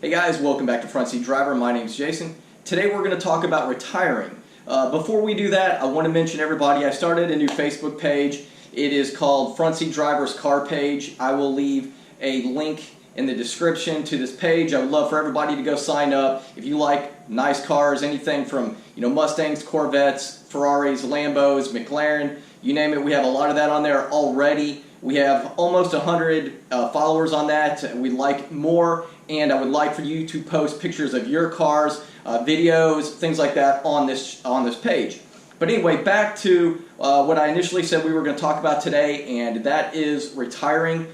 Hey guys, welcome back to Front Seat Driver. My name is Jason. Today we're going to talk about retiring. Before we do that, I want to mention everybody, I started a new Facebook page. It is called Front Seat Driver's Car Page. I will leave a link in the description to this page. I would love for everybody to go sign up. If you like nice cars, anything from Mustangs, Corvettes, Ferraris, Lambos, McLaren, you name it, we have a lot of that on there already. We have almost 100 followers on that. We'd like more, and I would like for you to post pictures of your cars, videos, things like that on this page. But anyway, back to what I initially said we were going to talk about today, and that is retiring.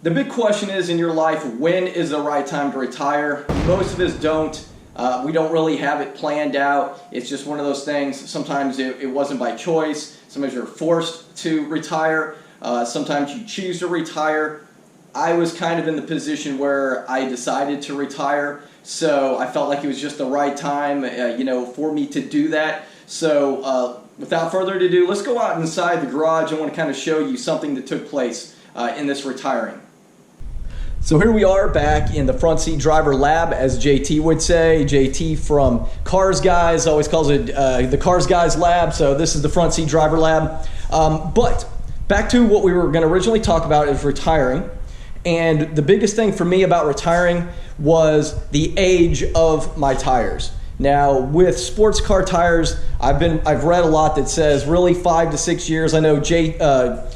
The big question is in your life, when is the right time to retire? Most of us don't. We don't really have it planned out. It's just one of those things. Sometimes it wasn't by choice. Sometimes you're forced to retire. Sometimes you choose to retire. I was kind of in the position where I decided to retire, so I felt like it was just the right time, for me to do that. So without further ado, let's go out inside the garage. I want to kind of show you something that took place in this retiring. So here we are back in the front seat driver lab, as JT would say. JT from CarzGuyz always calls it the CarzGuyz lab, so this is the front seat driver lab. But back to what we were going to originally talk about is retiring. And the biggest thing for me about retiring was the age of my tires. Now, with sports car tires, I've read a lot that says really 5 to 6 years. I know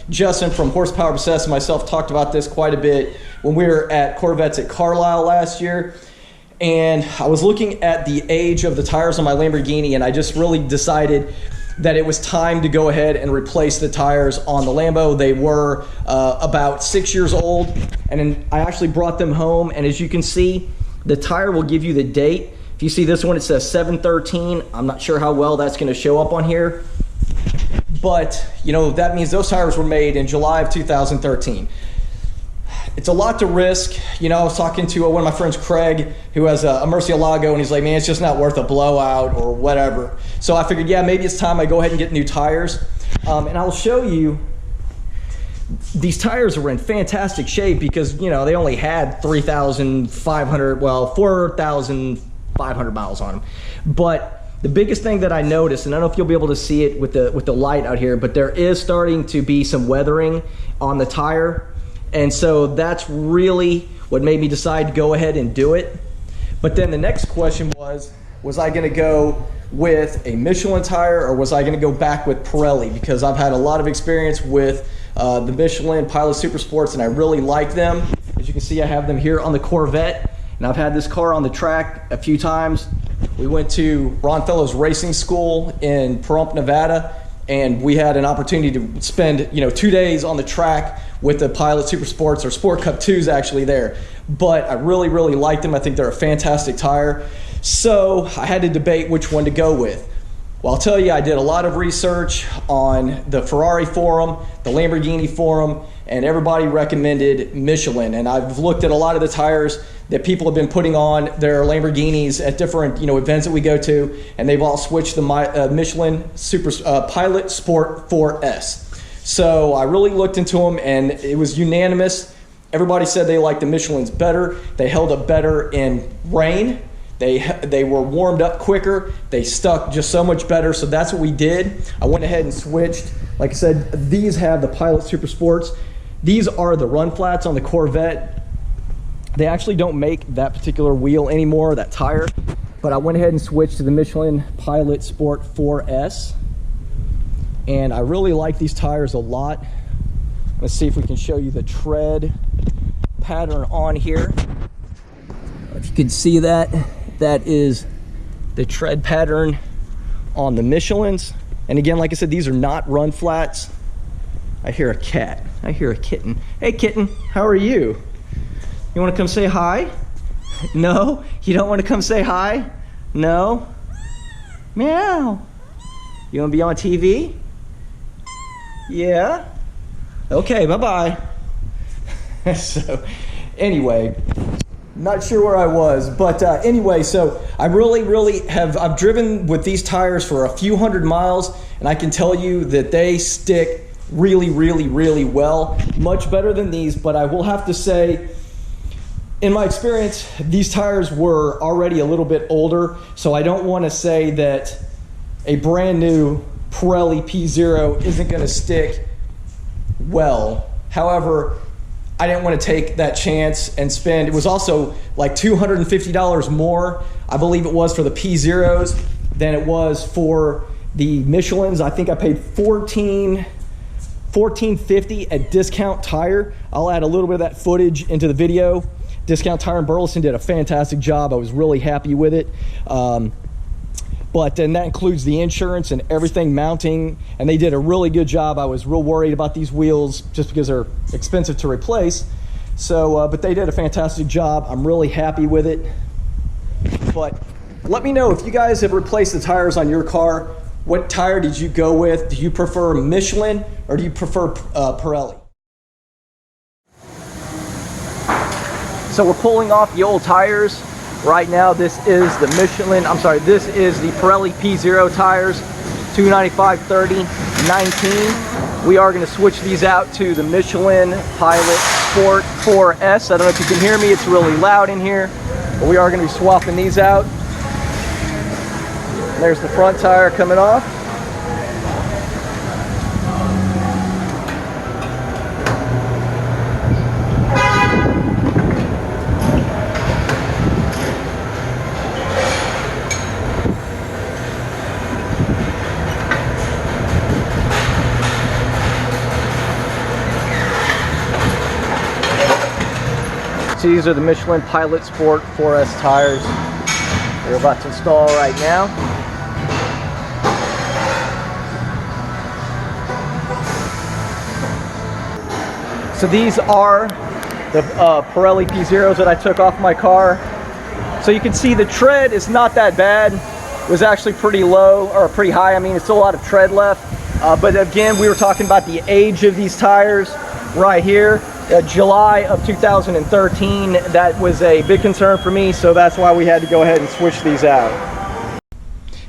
Justin from Horsepower Obsessed and myself talked about this quite a bit when we were at Corvettes at Carlisle last year. And I was looking at the age of the tires on my Lamborghini, and I just really decided that it was time to go ahead and replace the tires on the Lambo. They were about 6 years old, and then I actually brought them home, and as you can see, the tire will give you the date. If you see this one, it says 7/13. I'm not sure how well that's going to show up on here, but that means those tires were made in July of 2013. It's a lot to risk. I was talking to one of my friends, Craig, who has a Murcielago, and he's like, man, it's just not worth a blowout or whatever. So I figured, yeah, maybe it's time I go ahead and get new tires. And I'll show you, these tires were in fantastic shape because, they only had 4,500 miles on them. But the biggest thing that I noticed, and I don't know if you'll be able to see it with the light out here, but there is starting to be some weathering on the tire. And so that's really what made me decide to go ahead and do it. But then the next question was I going to go with a Michelin tire, or was I going to go back with Pirelli? Because I've had a lot of experience with the Michelin Pilot Super Sports, and I really like them. As you can see, I have them here on the Corvette, and I've had this car on the track a few times. We went to Ron Fellows Racing School in Pahrump, Nevada, and we had an opportunity to spend 2 days on the track with the Pilot Super Sports, or Sport Cup 2s actually there. But I really, really liked them. I think they're a fantastic tire. So I had to debate which one to go with. Well, I'll tell you, I did a lot of research on the Ferrari forum, the Lamborghini forum, and everybody recommended Michelin. And I've looked at a lot of the tires that people have been putting on their Lamborghinis at different events that we go to, and they've all switched the Michelin Pilot Sport 4S. So I really looked into them, and it was unanimous. Everybody said they liked the Michelins better. They held up better in rain. They were warmed up quicker. They stuck just so much better. So that's what we did. I went ahead and switched. Like I said, these have the Pilot Super Sports. These are the run flats on the Corvette. They actually don't make that particular wheel anymore, that tire. But I went ahead and switched to the Michelin Pilot Sport 4S. And I really like these tires a lot. Let's see if we can show you the tread pattern on here. If you can see that, that is the tread pattern on the Michelins. And again, like I said, these are not run flats. I hear a cat. I hear a kitten. Hey kitten, how are you? You want to come say hi? No? You don't want to come say hi? No? Meow. You want to be on TV? Yeah? Okay, bye-bye. So, anyway, not sure where I was, but anyway, so I I've driven with these tires for a few hundred miles, and I can tell you that they stick really well. Much better than these, but I will have to say, in my experience, these tires were already a little bit older, so I don't want to say that a brand new Pirelli P0 isn't going to stick well. However, I didn't want to take that chance and spend, it was also like $250 more, I believe it was, for the P0s than it was for the Michelins. I think I paid $14.50 at Discount Tire. I'll add a little bit of that footage into the video. Discount Tire in Burleson did a fantastic job. I was really happy with it. But then that includes the insurance and everything, mounting, and they did a really good job. I was real worried about these wheels just because they're expensive to replace. So, but they did a fantastic job. I'm really happy with it. But let me know if you guys have replaced the tires on your car. What tire did you go with? Do you prefer Michelin or do you prefer Pirelli? So we're pulling off the old tires. Right now, this is the Michelin, this is the Pirelli P0 tires, 295/30 19. We are going to switch these out to the Michelin Pilot Sport 4S. I don't know if you can hear me, it's really loud in here, but we are going to be swapping these out. And there's the front tire coming off. So these are the Michelin Pilot Sport 4S tires we're about to install right now. So these are the Pirelli P0s that I took off my car. So you can see the tread is not that bad. It was actually pretty low, or pretty high. I mean, it's still a lot of tread left. But again, we were talking about the age of these tires right here. July of 2013, that was a big concern for me, so that's why we had to go ahead and switch these out.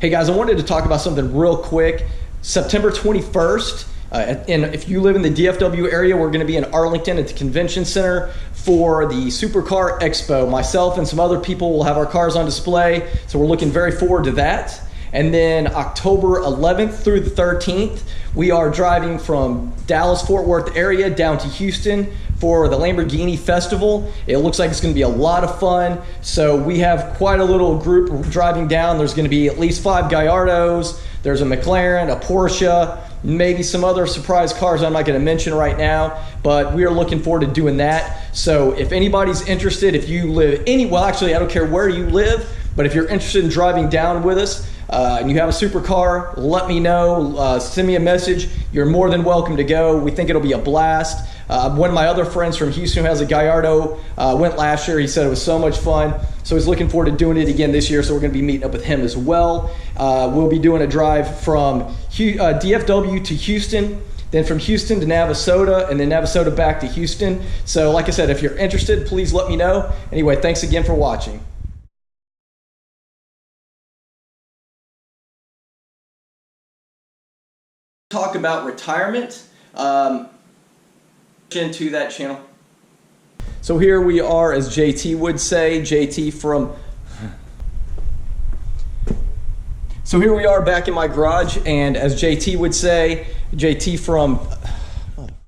Hey guys, I wanted to talk about something real quick. September 21st, and if you live in the DFW area, we're going to be in Arlington at the Convention Center for the Supercar Expo. Myself and some other people will have our cars on display, so we're looking very forward to that. And then October 11th through the 13th, we are driving from Dallas-Fort Worth area down to Houston for the Lamborghini Festival. It looks like it's going to be a lot of fun. So we have quite a little group driving down. There's going to be at least 5 Gallardos. There's a McLaren, a Porsche, maybe some other surprise cars I'm not going to mention right now, but we are looking forward to doing that. So if anybody's interested, if you live well, actually, I don't care where you live, but if you're interested in driving down with us, and you have a supercar, let me know, send me a message. You're more than welcome to go. We think it'll be a blast. One of my other friends from Houston who has a Gallardo went last year. He said it was so much fun. So he's looking forward to doing it again this year. So we're going to be meeting up with him as well. We'll be doing a drive from DFW to Houston, then from Houston to Navasota, and then Navasota back to Houston. So like I said, if you're interested, please let me know. Anyway, thanks again for watching. Talk about retirement into that channel. So here we are, as JT would say, So here we are back in my garage, and as JT would say, JT from